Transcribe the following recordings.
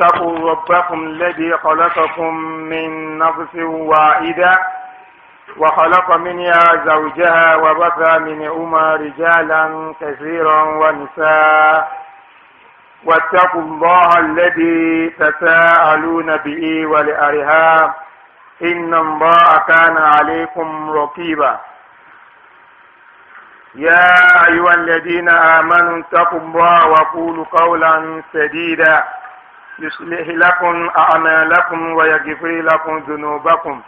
اتقوا ربكم الذي خلقكم من نفس واحدة وخلق منها زوجها وبث منهما رجالا كثيرا ونساء واتقوا الله الذي تساءلون به والأرحام إن الله كان عليكم رقيبا يا أيها الذين آمنوا اتقوا الله وقولوا قولا سديدا يصلح لكم أعمالكم ويغفر لكم ذنوبكم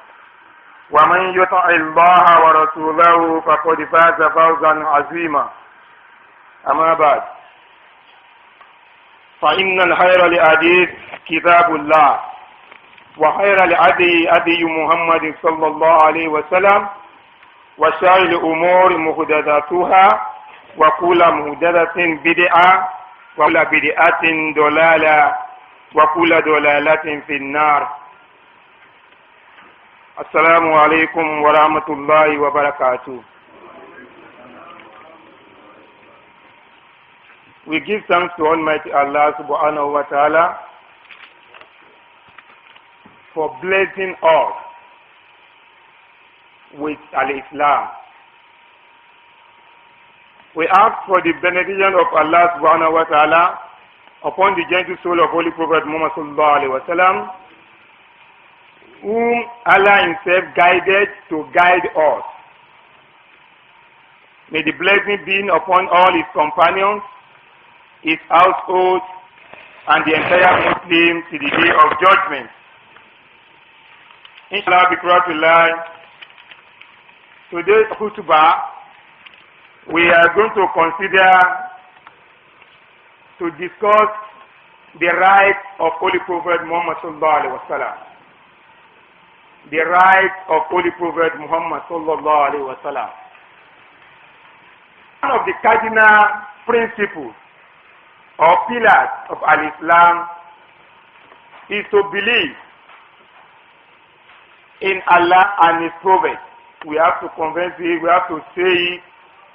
ومن يطع الله ورسوله فقد فاز فوزا عظيما أما بعد فإن الخير الحديث كتاب الله وخير الهدي هدي محمد صلى الله عليه وسلم وشر الأمور محدثاتها وكل محدثة بدعة وكل بدعة ضلالة وكل ضلالة في النار. السلام عليكم ورحمة الله وبركاته. We give thanks to Almighty Allah subhanahu wa ta'ala for blessing us with Al-Islam. We ask for the benediction of Allah subhanahu wa ta'ala upon the gentle soul of Holy Prophet Muhammad sallallahu alaihi wasallam, whom Allah himself guided to guide us. May the blessing be upon all his companions, his household, and the entire Muslims to the day of judgment. Inshallah, bikratullah, today's khutbah, we are going to consider to discuss the right of Holy Prophet Muhammad sallallahu alaihi wasallam. The right of Holy Prophet Muhammad sallallahu alaihi wasallam. One of the cardinal principles or pillars of Al-Islam is to believe in Allah and His Prophet. We have to convince it, we have to say it,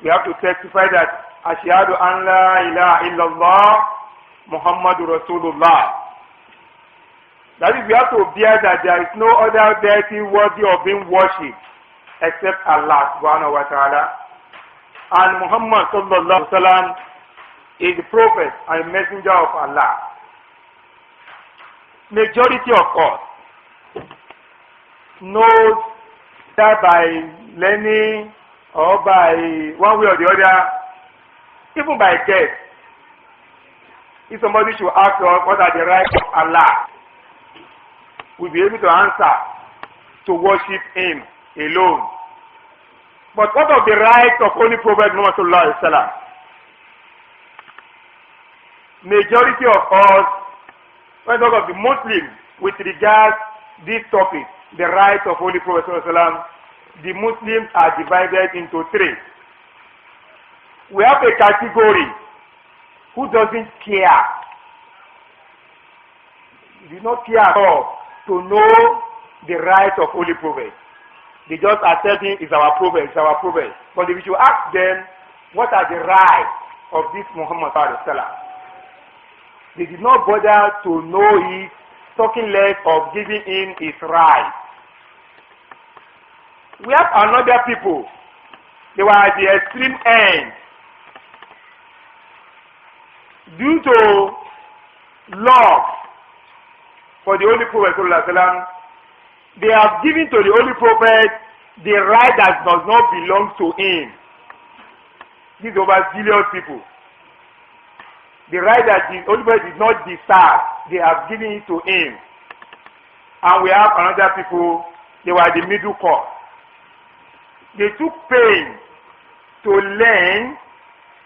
we have to testify that Ashhadu an la ilaha illallah Muhammadur Rasulullah. That is, we have to bear that there is no other deity worthy of being worshipped except Allah subhanahu wa ta'ala. And Muhammad sallallahu alaihi wasallam is the prophet and messenger of Allah. Majority of us knows that by learning or by one way or the other, even by death, if somebody should ask us what are the rights of Allah, we'll be able to answer to worship Him alone. But what of the rights of Holy Prophet Muhammad sallallahu alaihi wasallam? Majority of us, when we talk of the Muslims with regard this topic, the rights of Holy Prophet sallallahu alaihi wasallam, the Muslims are divided into three. We have a category who doesn't care. They do not care at all to know the rights of Holy Prophet. They just accept him is our prophet, is our prophet. But if you ask them, what are the rights of this Muhammad sallallahu alaihi wasallam, they did not bother to know it, talking less of giving him his rights. We have another people. They were at the extreme end. Due to love for the Holy Prophet sallallahu alaihi wasallam, they have given to the Holy Prophet the right that does not belong to him. These overzealous people. The right that the Holy Prophet did not deserve, they have given it to him. And we have another people, they were the middle course. They took pain to learn,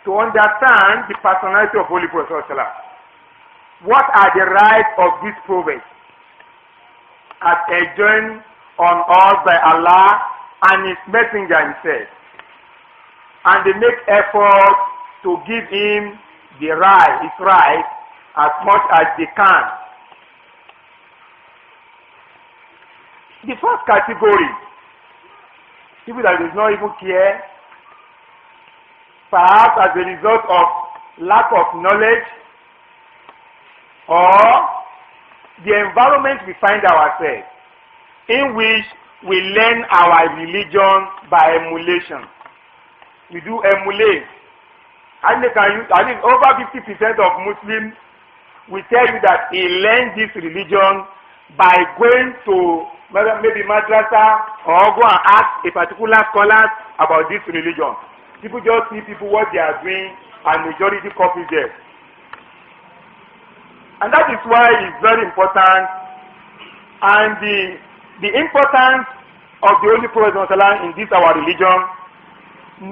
to understand the personality of Holy Prophet sallallahu alaihi wasallam. What are the rights of this prophet as enjoined on us by Allah and His messenger himself? And they make effort to give him the right, his right, as much as they can. The first category, people that does not even care, perhaps as a result of lack of knowledge or the environment we find ourselves, in which we learn our religion by emulation. We do emulate. I think over 50% of Muslims will tell you that he learned this religion by going to maybe madrasa or go and ask a particular scholar about this religion. People just see people what they are doing and majority copies them. And that is why it's very important. And the importance of the Holy Prophet in this our religion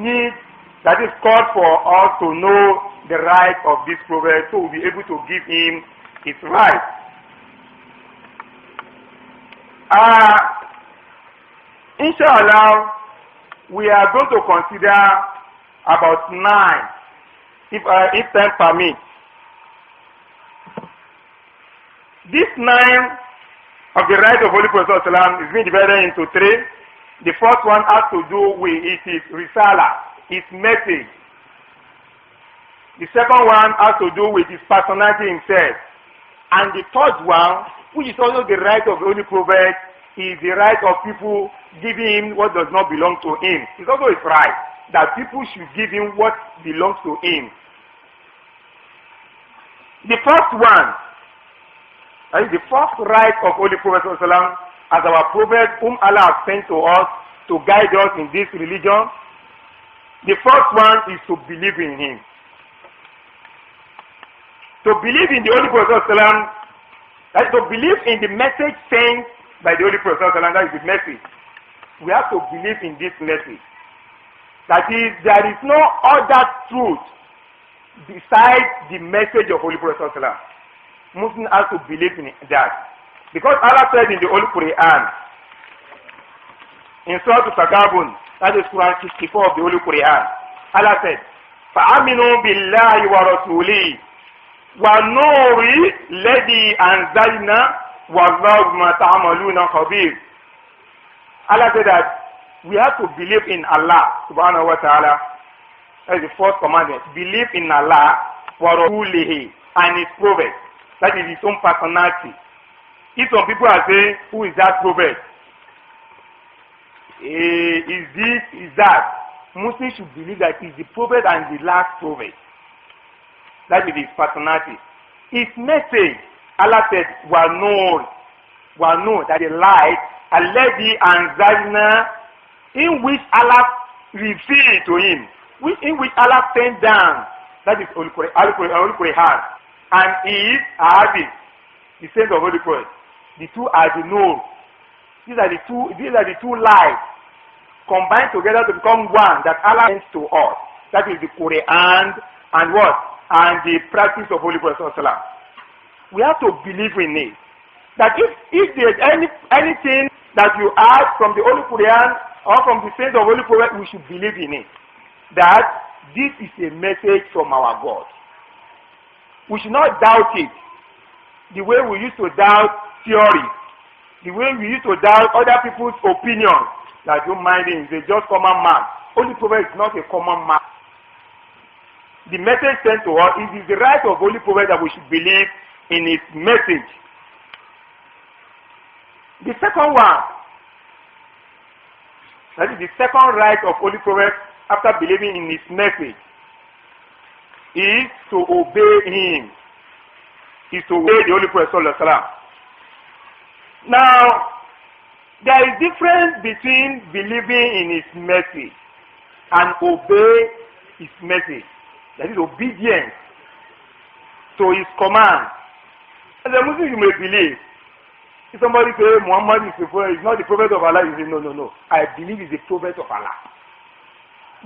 needs, that is called for us to know the right of this Prophet, so we'll be able to give him his right. Inshallah, we are going to consider about 9, if time permits. This 9 of the right of Holy Prophet is being divided into 3. The first one has to do with his risala, his message. The second one has to do with his personality himself. And the third one, which is also the right of the Holy Prophet, is the right of people giving him what does not belong to him. It's also his right that people should give him what belongs to him. The first one, the first right of Holy Prophet as our Prophet whom Allah has sent to us to guide us in this religion. The first one is to believe in him. To believe in the Holy Prophet, that is to believe in the message sent by the Holy Prophet, that is the message. We have to believe in this message. That is, there is no other truth besides the message of Holy Prophet. Muslims have to believe in that. Because Allah said in the Holy Quran, in Surah Al-Tagabun, that is Quran 64 of the Holy Quran, Allah said, فَآمِنُوا بِاللَّهِ وَرَسُولِهِ وَالنُّورِ الَّذِي أَنزَلْنَا وَاللَّهُ بِمَا تَعْمَلُونَ خَبِيرٌ. Allah said that we have to believe in Allah subhanahu wa ta'ala. That is the first commandment. Believe in Allah wa rasulihi and his prophet. That is his own personality. If some people are saying, who is that prophet? Is this, is that? Muslims should believe that he is the prophet and the last prophet. That is his personality. His message, Allah said, وَنُورٍ, that the light, الَّذِي أَنزَلْنَا, in which Allah revealed to him, in which Allah sent down, that is Holy Quran, and he is Ahadi, the saint of Holy Prophet. The two are the Nur. These are the two lights combined together to become one that Allah sends to us. That is the Quran and what? And the practice of Holy Prophet. We have to believe in it. That if there is anything that you ask from the Holy Quran or from the saints of Holy Prophet, we should believe in it. That this is a message from our God. We should not doubt it. The way we used to doubt theory, the way we used to doubt other people's opinions, that don't mind him, they just common man. Holy Prophet is not a common man. The message sent to us, it is the right of Holy Prophet that we should believe in his message. The second one, that is the second right of Holy Prophet after believing in his message, is to obey him, is to obey the Holy Prophet. Now, there is difference between believing in his message and obey his message. That is obedience to his command. As a Muslim, you may believe. If somebody says Muhammad is not the prophet of Allah, you say, no. I believe he's the prophet of Allah.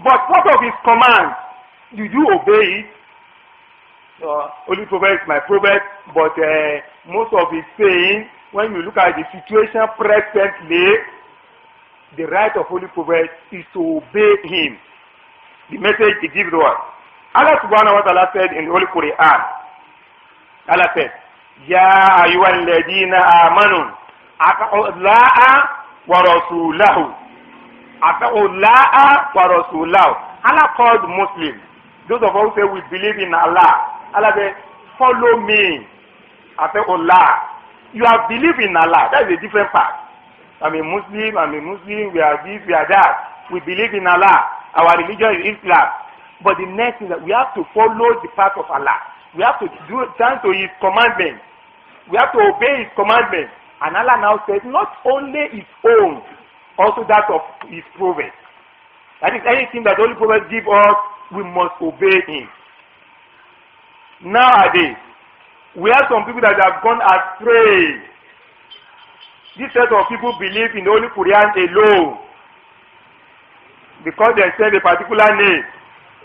But part of his command, did you obey it? Holy Prophet is my prophet, but most of his saying, when you look at the situation presently, the right of Holy Prophet is to obey him. The message he gives to us. Allah subhanahu wa ta'ala said in the Holy Quran, Allah said, Ya ayyuhal ladina amanu, ata'ullaha wa rasulahu. Ata'ullaha wa rasulahu. Allah called Muslims. Those of us who say we believe in Allah. Allah said, follow me. Ata'ullah. You have believed in Allah. That is a different part. I'm a Muslim, we are this, we are that. We believe in Allah. Our religion is Islam. But the next thing that we have to follow the path of Allah. We have to turn to His commandments. We have to obey His commandments. And Allah now says, not only His own, also that of His prophet. That is, anything that the Holy Prophet give us, we must obey Him. Nowadays, we have some people that have gone astray. This set of people believe in the Holy Quran alone. Because they said a particular name.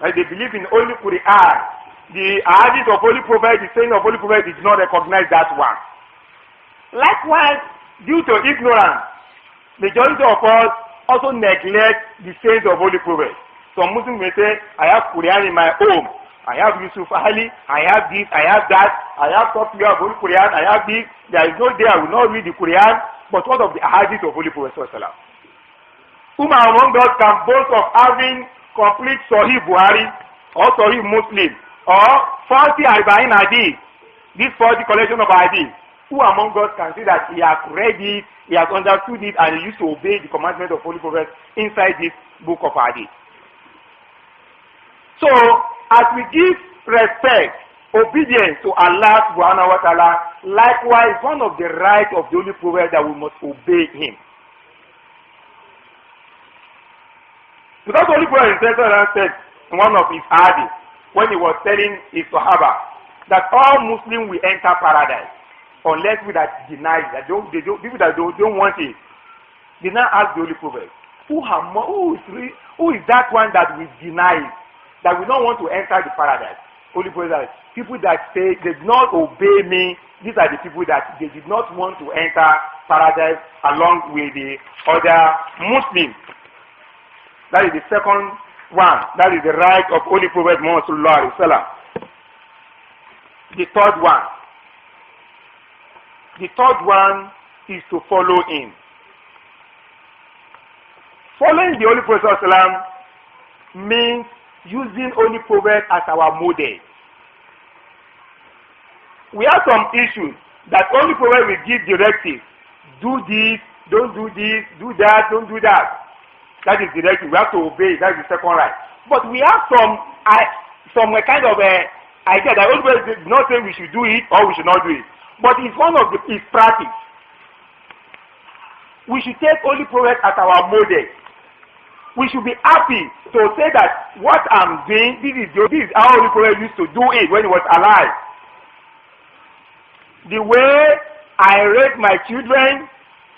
Like they believe in Holy Quran. The hadith of Holy Prophet, the saying of Holy Prophet did not recognize that one. Likewise, due to ignorance, majority of us also neglect the sayings of Holy Prophet. Some Muslims may say, I have Quran in my home. I have Yusuf Ali, I have this, I have that, I have software of Holy Quran, I have this. There is no day I will not read the Quran, but what of the hadith of Holy Prophet Sallallahu? Whom among us can boast of having complete Sahih Buhari or Sahih Muslim or 40 Arba'in hadith, this 40 collection of hadith? Who among us can say that he has read it, he has understood it, and he used to obey the commandment of Holy Prophet inside this book of hadith? So, as we give respect, obedience to Allah subhanahu wa ta'ala, likewise, one of the rights of the Holy Prophet that we must obey him. Because Holy Prophet said in one of his hadiths, when he was telling his Sahaba that all Muslims will enter paradise unless we that deny it, people that don't want it. They now ask the Holy Prophet, who is that one that will deny it, that will not want to enter the paradise? Holy Prophet, people that say they did not obey me, these are the people that they did not want to enter paradise along with the other Muslims. That is the second one. That is the right of Holy Prophet Muhammad sallallahu alaihi wasallam. The third one. The third one is to follow him. Following the Holy Prophet sallallahu alaihi wasallam means using Holy Prophet as our model. We have some issues that Holy Prophet will give directives. Do this, don't do this, do that, don't do that. That is directive. We have to obey. That is the second right. But we have some kind of idea that Holy Prophet did not say we should do it or we should not do it. But it's one of his practice. We should take Holy Prophet as our model. We should be happy to say that what I'm doing, this is how Holy Prophet used to do it when he was alive. The way I raise my children,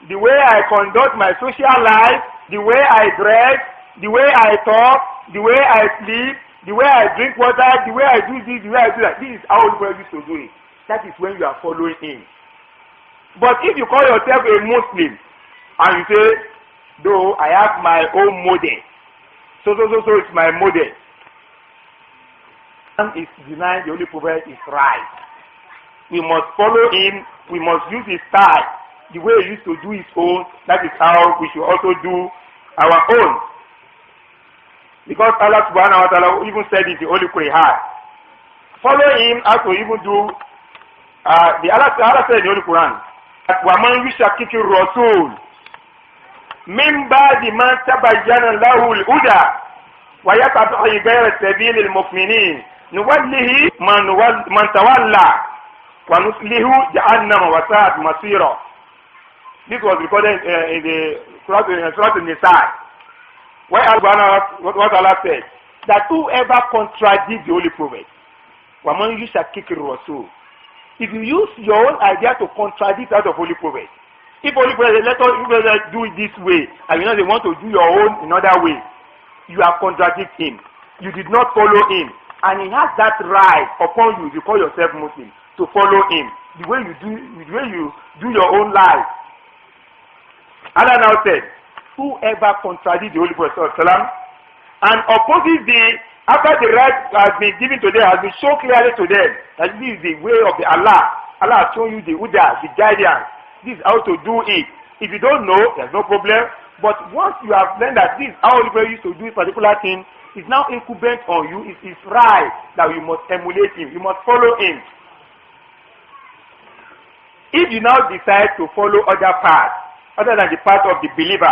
the way I conduct my social life, the way I dress, the way I talk, the way I sleep, the way I drink water, the way I do this, the way I do that. This is how Holy Prophet used to do it. That is when you are following him. But if you call yourself a Muslim and you say, though I have my own model, so it's my model, and is denying the Holy Prophet is right. We must follow him. We must use his style. The way he used to do his own, that is how we should also do our own. Because Allah subhanahu wa ta'ala even said in the Holy Quran, follow him as to even do, Allah said in the Holy Quran, that وَمَنْ يُشَكِّكِ الرَّسُولِ مِنْ بَعْدِ مَا تَبَيَّنَ لَهُ الْهُدَى وَيَتَّبِعْ غَيْرَ سَبِيلِ الْمُؤْمِنِينَ نُوَلِّهِ مَنْ تَوَلَّى وَنُصْلِهِ جَهَنَّمَ وَسَاءَتْ مَصِيرًا. This was recorded in the Surah An-Nisa, where what Allah said, that whoever contradicts the Holy Prophet, وَمَنْ يُشَكِّكِ الرَّسُولِ, if you use your own idea to contradict that of Holy Prophet, if Holy Prophet let us do it this way, and you know they want to do your own another way, you have contradicted him. You did not follow him, and he has that right upon you. You call yourself Muslim to follow him. The way you do your own life. Allah now said, whoever contradicts the Holy Prophet and opposes after the right has been given to them, has been shown clearly to them that this is the way of the Allah. Allah has shown you the Huda, the guidance. This is how to do it. If you don't know, there's no problem. But once you have learned that this is how Holy Prophet used to do a particular thing, it's now incumbent on you. It is right that you must emulate him. You must follow him. If you now decide to follow other paths, other than the path of the believer,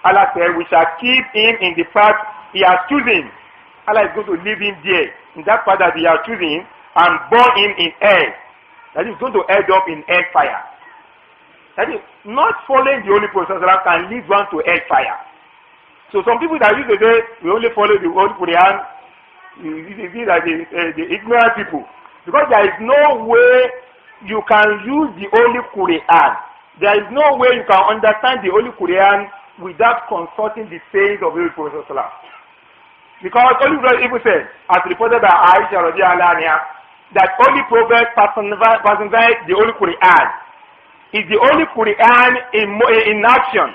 Allah said, we shall keep him in the path he has chosen. Allah is going to leave him there, in that path that he has chosen, and burn him in hell. That is going to end up in hellfire. That is, not following the Holy Prophet can lead one to hellfire. So some people that used to say, we only follow the Holy Quran, these are the ignorant people. Because there is no way you can use the Holy Quran. There is no way you can understand the Holy Quran without consulting the sayings of the Holy Prophet. Because Holy Prophet even said, as reported by Aisha radiallahu anha, that Holy Prophet personified the Holy Quran. Is the Holy Quran in action.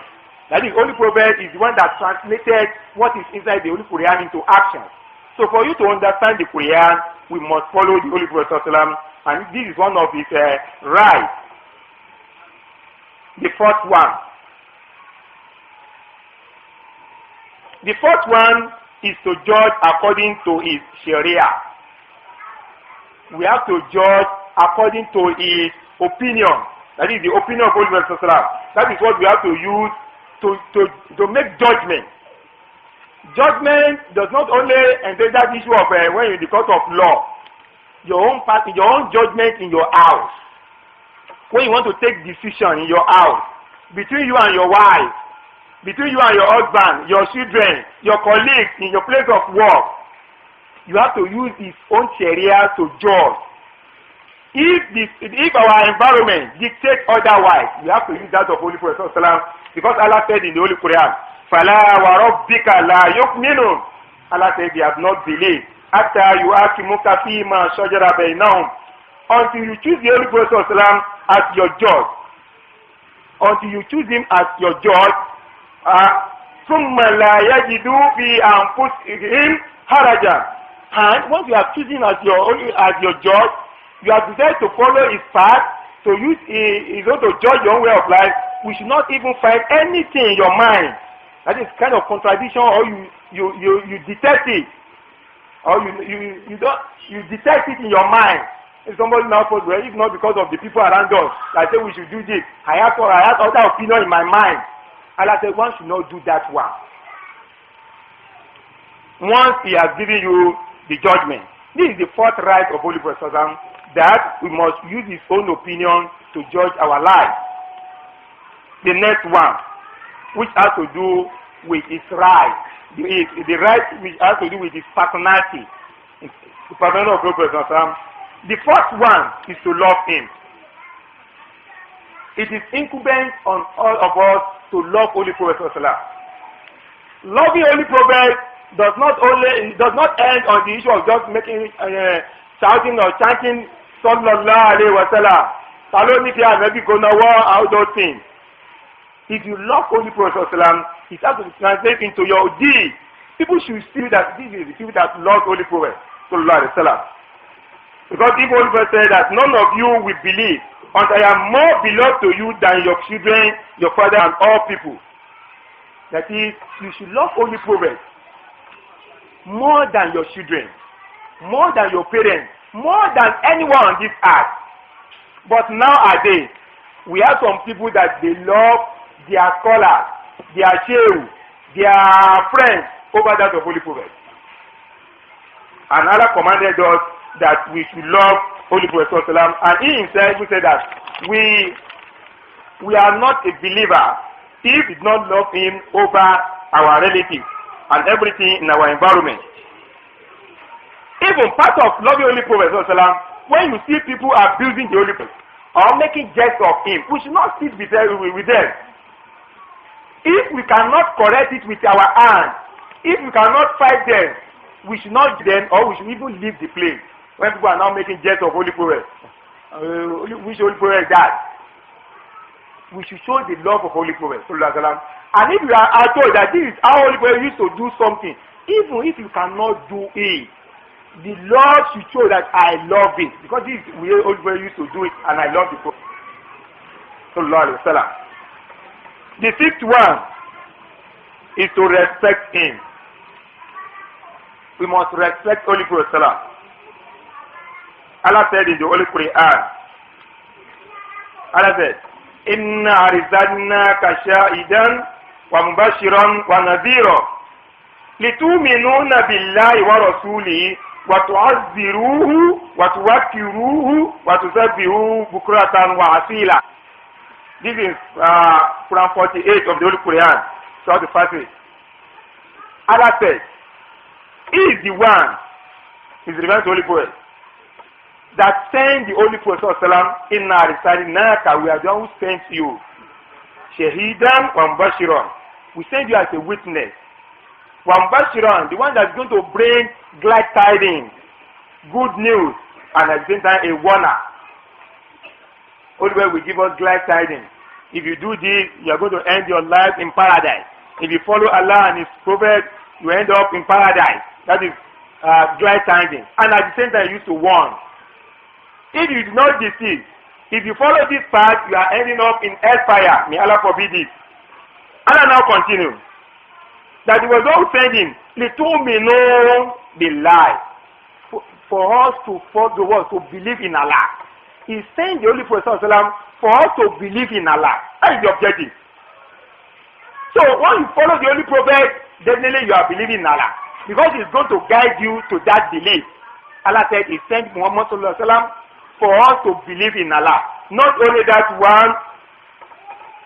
That is, Holy Prophet is the one that translated what is inside the Holy Quran into action. So for you to understand the Quran, we must follow the Holy Prophet, and this is one of his rights. The fourth one. The fourth one is to judge according to his Sharia. We have to judge according to his opinion. That is the opinion of Holy Prophet. That is what we have to use to make judgment. Judgment does not only entail that issue of when you're in the court of law, your own judgment in your house. When you want to take decision in your house, between you and your wife, between you and your husband, your children, your colleagues in your place of work, you have to use his own Sharia to judge. If our environment dictates otherwise, we have to use that of Holy Prophet, because Allah said in the Holy Quran, "Fala wa rabbika la yu'minun." Allah said they have not believed. After you ask Mukafima Shajara Bainahum, until you choose the Holy Prophet as your judge, until you choose him as your judge, ثم لا يجدوا في أنفسهم حرجا. And once you have chosen as your judge, you have decided to follow his path, to use his own to judge your own way of life. We should not even find anything in your mind that is kind of contradiction, or you detect it, or you detect it in your mind. If somebody now says, well, if not because of the people around us, I say we should do this. I have other opinion in my mind. Allah said one should not do that one. Once he has given you the judgment, this is the fourth right of Holy Prophet, that we must use his own opinion to judge our life. The next one, which has to do with his right, the right which has to do with his personality, the personality of Holy Prophet. The first one is to love him. It is incumbent on all of us to love Holy Prophet. Loving Holy Prophet does not end on the issue of just making shouting or chanting Sallallahu Alaihi Wasallam. Saloni fi Anabi Gonawa, all those things. If you love Holy Prophet, it has to translate into your deed. People should see that this is the people that love Holy Prophet Sallallahu Alaihi Wasallam. Because if Holy Prophet said that none of you will believe until I am more beloved to you than your children, your father, and all people. That is, you should love Holy Prophet more than your children, more than your parents, more than anyone on this earth. But nowadays, we have some people that they love their scholars, their shehu, their friends over that of Holy Prophet. And Allah commanded us that we should love Holy Prophet, and he himself said that we are not a believer if we do not love him over our relatives and everything in our environment. Even part of loving Holy Prophet, when you see people abusing the Holy Prophet or making jest of him, we should not sit with them. If we cannot correct it with our hands, if we cannot fight them, we should not do them, or we should even leave the place. When people are now making jest of Holy Prophet, which Holy Prophet is that? We should show the love of Holy Prophet. And if you are told that this is how Holy Prophet used to do something, even if you cannot do it, the Lord should show that I love it. Because this is the way Holy Prophet used to do it, and I love the Prophet. The fifth one is to respect him. We must respect Holy Prophet. Allah said in the Holy Quran, Allah said, Inna arsalnaka shahidan wa mubashiran wa nadhira litu'minuna billahi wa rasulihi wa tu'azziruhu wa tuwaqqiruhu wa tusabbihuhu bukratan wa asila. This is Quran 48 of the Holy Quran, so the first. Allah said, He is the one, is referring to Holy Prophet, that sent the Holy Prophet Inna arsalnaka, we are the one who sent you. Shahidan wa mubashiran, we send you as a witness. Wa mubashiran, the one that's going to bring glad tidings, good news, and at the same time a warner. Holy Prophet will give us glad tidings. If you do this, you are going to end your life in paradise. If you follow Allah and His Prophet, you end up in paradise. That is glad tidings. And at the same time, you used to warn. If you do not deceive, if you follow this path, you are ending up in hellfire. May Allah forbid it. Allah now continue. That He was all sending, لِتُؤْمِنُوا بِاللَّهِ, for us to follow the word, to believe in Allah. He sent the Holy Prophet for us to believe in Allah. That is the objective. So when you follow the Holy Prophet, definitely you are believing in Allah, because He's going to guide you to that belief. Allah said He sent Muhammad for us to believe in Allah. Not only that one,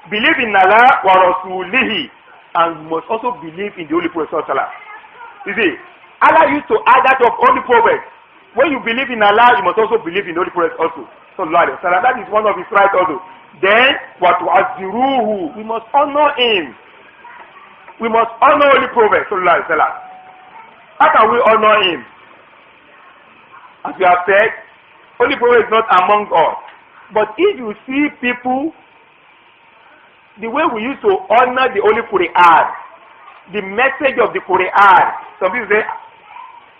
believe in Allah wa rasulihi, and you must also believe in the Holy Prophet. You see, Allah used to add that of Holy Prophet. When you believe in Allah, you must also believe in the Holy Prophet also. That is one of His rights also. Then, what tu'azziruhu, we must honor Him. We must honor Holy Prophet. How can we honor Him? As we have said, Holy Prophet is not among us. But if you see people, the way we used to honor the Holy Quran, the message of the Quran, some people say,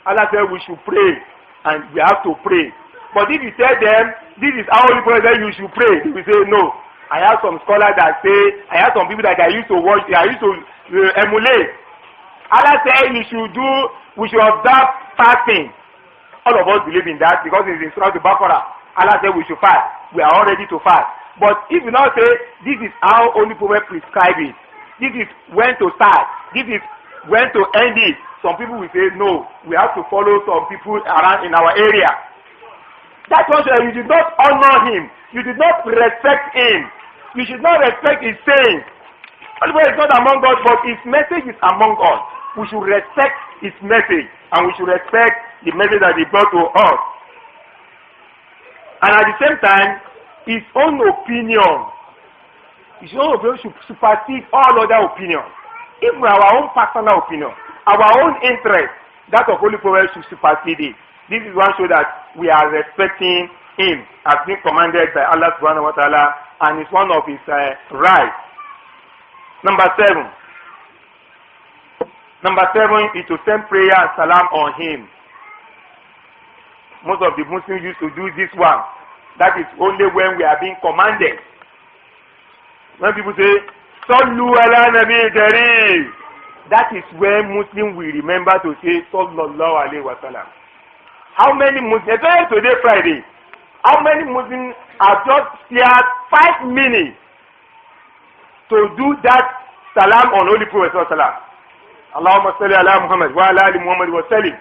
Allah said we should pray, and we have to pray. But if you tell them, this is how Holy Prophet said you should pray, they will say no. I have some scholars that say, I have some people that I used to watch, I used to emulate. Allah said we should observe fasting. All of us believe in that because it's in Surah Al-Baqarah. Allah said we should fast. We are all ready to fast. But if you now say, this is how Holy Prophet prescribed it, this is when to start, this is when to end it, some people will say, no, we have to follow some people around in our area. That's why you did not honor Him. You did not respect Him. You should not respect His saying. Holy Prophet is not among us, but His message is among us. We should respect His message, and we should respect the message that He brought to us. And at the same time, His own opinion should supersede all other opinions. Even our own personal opinion, our own interest, that of Holy Prophet should supersede it. This is one show that we are respecting Him as being commanded by Allah subhanahu wa ta'ala, and it's one of His rights. Number seven is to send prayer and salam on Him. Most of the Muslims used to do this one. That is only when we are being commanded. When people say, Sallu ala Nabi Kareem, that is when Muslims will remember to say, Sallallahu alayhi wa sallam. How many Muslims, especially today Friday, how many Muslims have just spared 5 minutes to do that salam on Holy Prophet sallam? Allahumma salli ala Muhammad wa ala ali Muhammad wa sallim.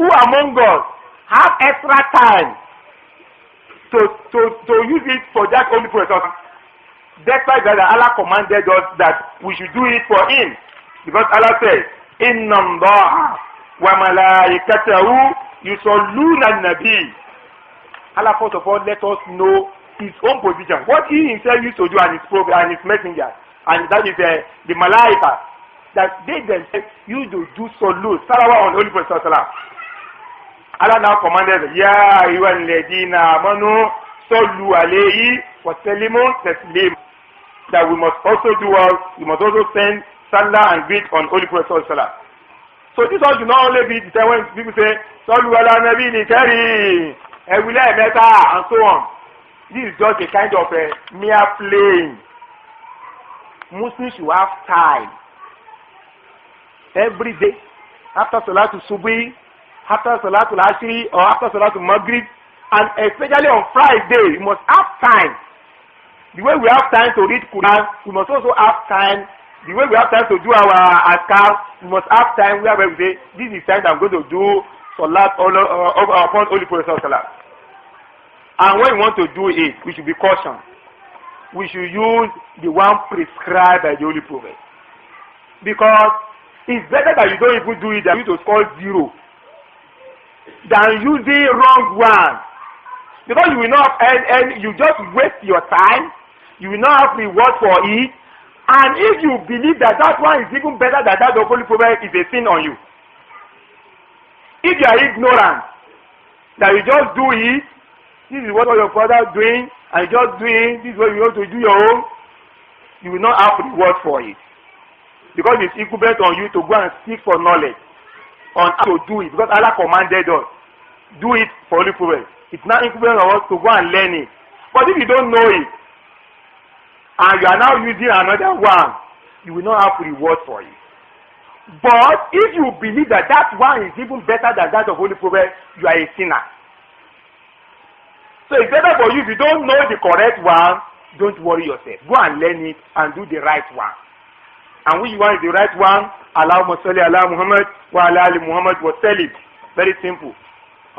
Who among us have extra time to use it for that Holy Prophet? Despite that, Allah commanded us that we should do it for Him, because Allah says, Inna Allaha wa malaikatahu yusalluna an-nabi. Allah first of all let us know His own position, what He Himself used to do, and His prophet and His messenger, and that is the malaika, that they themselves used to do salute, salawat on Holy Prophet sallam. Allah now commanded, Ya ayyuhal ladina amanu sallu alayhi wa sallimu taslim, that we must also do we must also send salah and greet on Holy Prophet sallam. So this all should not only be the time when people say, Sallu ala Nabi Kareem, and so on. This is just a kind of a mere playing. Muslims should have time. Every day, after Salatul Subhi, after Salatul Ashri, or after Salatul Maghrib, and especially on Friday, you must have time The way we have time to read Quran, we must also have time. The way we have time to do our askar, we must have time where we say, this is time that I'm going to do salat upon Holy Prophet Salat. And when we want to do it, we should be cautious. We should use the one prescribed by the Holy Prophet. Because it's better that you don't even do it than you to score 0 than using wrong one. Because you will not and you just waste your time. You will not have reward for it. And if you believe that that one is even better than that of Holy Prophet, it's a sin on you. If you are ignorant, that you just do it, this is what all your father is doing, and you just doing, this is what you want to do your own, you will not have reward for it. Because it's incumbent on you to go and seek for knowledge on how to do it. Because Allah commanded us, do it for Holy Prophet. It's not incumbent on us to go and learn it. But if you don't know it, and you are now using another one, you will not have reward for it. But if you believe that that one is even better than that of Holy Prophet, you are a sinner. So it's better for you, if you don't know the correct one, don't worry yourself. Go and learn it and do the right one. And which one is the right one? Allahumma salli ala Muhammad wa ala ali Muhammad wa sallim. Very simple.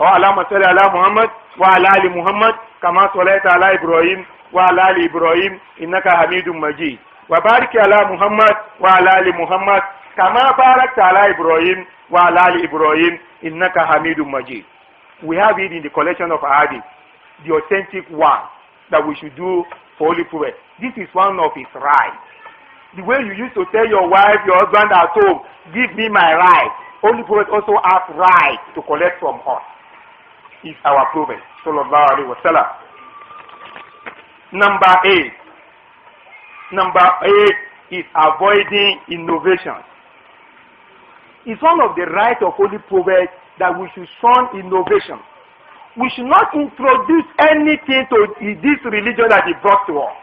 Or Allahumma salli ala Muhammad wa ala ali Muhammad kama sallaita ala Ibrahim wa ala ali Ibrahim innaka Hamidum Majid. Wa barik ala Muhammad wa ala ali Muhammad kama barakta ala Ibrahim wa ala ali Ibrahim innaka Hamidum Majid. We have it in the collection of hadith, the authentic one that we should do for Holy Prophet. This is one of his rights. The way you used to tell your wife, your husband at home, give me my right. Holy Prophet also has right to collect from us. He's our Prophet. Sallallahu Alaihi Wasallam. Number 8. Number 8 is avoiding innovations. It's one of the rights of Holy Prophet that we should shun innovation. We should not introduce anything to this religion that he brought to us.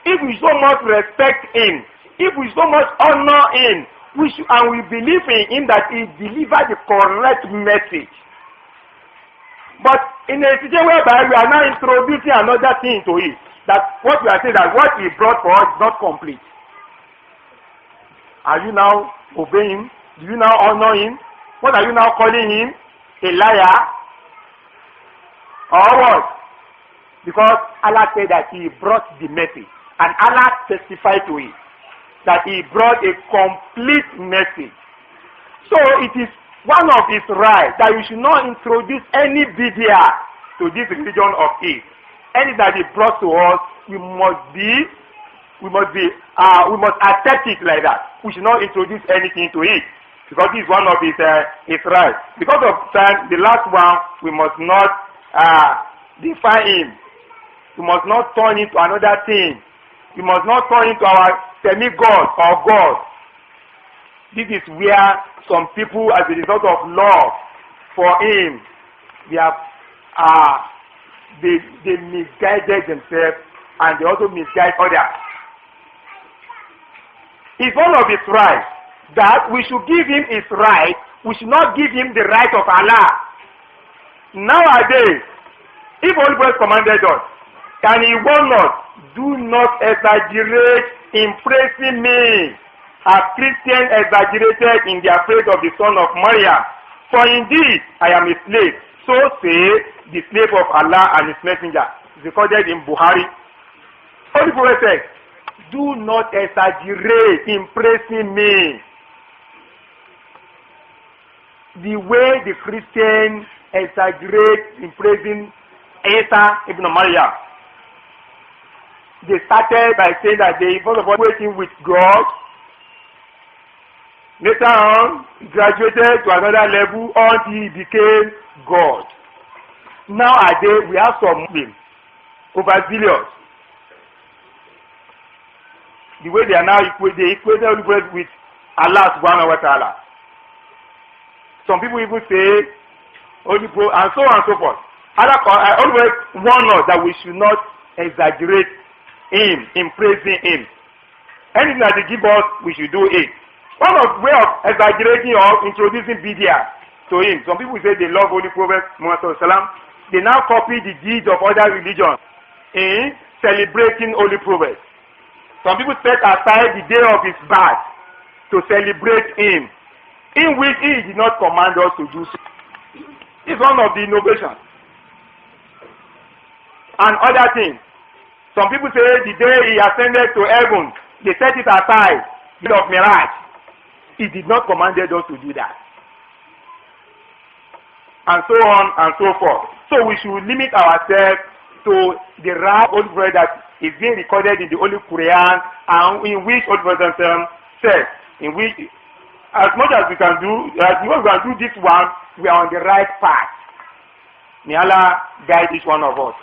If we so much respect him, if we so much honor him, we should, and we believe in him that he delivered the correct message. But in a situation whereby we are now introducing another thing to it, that what we are saying that what he brought for us is not complete. Are you now obeying him? Do you now honor him? What are you now calling him? A liar? Or what? Because Allah said that he brought the message. And Allah testified to it. That he brought a complete message. So it is one of his rights that you should not introduce any bid'ah to this religion of his. Anything that he brought to us, we must accept it like that. We should not introduce anything to it. Because this is one of his rights. Because of time, the last one, we must not define him. We must not turn into another thing. We must not turn into our semi-God or God. This is where some people, as a result of love for him, they misguided themselves and they also misguide others. It's one of his rights that we should give him his right. We should not give him the right of Allah. Nowadays, if Holy Prophet commanded us, and he warned us, do not exaggerate in praising me, as Christians exaggerated in their praise of the son of Maryam. For indeed, I am a slave. So say the slave of Allah and his messenger. It's recorded in Bukhari. Holy Prophet said, do not exaggerate in praising me. The way the Christians exaggerate in praising Isa ibn Maryam. They started by saying that they first of all waiting with God. Later on, he graduated to another level until he became God. Nowadays, we have some Muslims, overzealous. The way they are now equated with Allah subhanahu wa ta'ala. Some people even say, Holy Prophet, and so on and so forth. I always warn us that we should not exaggerate him, in praising him. Anything that they give us, we should do it. One of way of exaggerating or introducing bid'ah to him. Some people say they love Holy Prophet Muhammad sallallahu alaihi wasallam. They now copy the deeds of other religions in celebrating Holy Prophet. Some people set aside the day of his birth to celebrate him, in which he did not command us to do so. It's one of the innovations. And other things. Some people say the day he ascended to heaven, they set it aside, the day of Mirage. He did not command us to do that. And so on and so forth. So we should limit ourselves to the right Holy Prophet that is being recorded in the Holy Quran, and in which Holy Prophet says, in which, as much as we can do, as much as we can do this one, we are on the right path. May Allah guide each one of us.